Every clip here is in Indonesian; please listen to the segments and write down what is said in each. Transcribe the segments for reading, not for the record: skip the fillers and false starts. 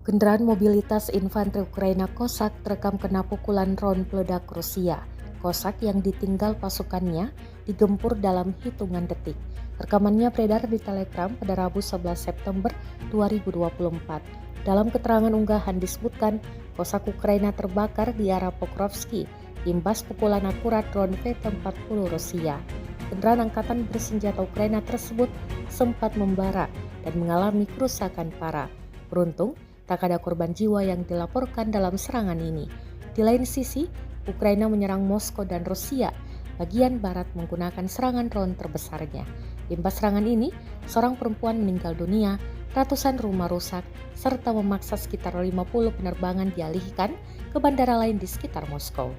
Kendaraan mobilitas infanteri Ukraina Kosak terekam kena pukulan drone peledak Rusia. Kosak yang ditinggal pasukannya digempur dalam hitungan detik. Rekamannya beredar di Telegram pada Rabu 11 September 2024. Dalam keterangan unggahan disebutkan, Kosak Ukraina terbakar di arah Pokrovski, imbas pukulan akurat drone V-40 Rusia. Kendaraan angkatan bersenjata Ukraina tersebut sempat membara dan mengalami kerusakan parah. Beruntung, tak ada korban jiwa yang dilaporkan dalam serangan ini. Di lain sisi, Ukraina menyerang Moskow dan Rusia bagian barat menggunakan serangan drone terbesarnya. Imbas serangan ini, seorang perempuan meninggal dunia, ratusan rumah rusak, serta memaksa sekitar 50 penerbangan dialihkan ke bandara lain di sekitar Moskow.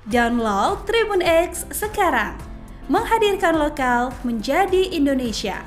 Download Tribun X sekarang, menghadirkan lokal menjadi Indonesia.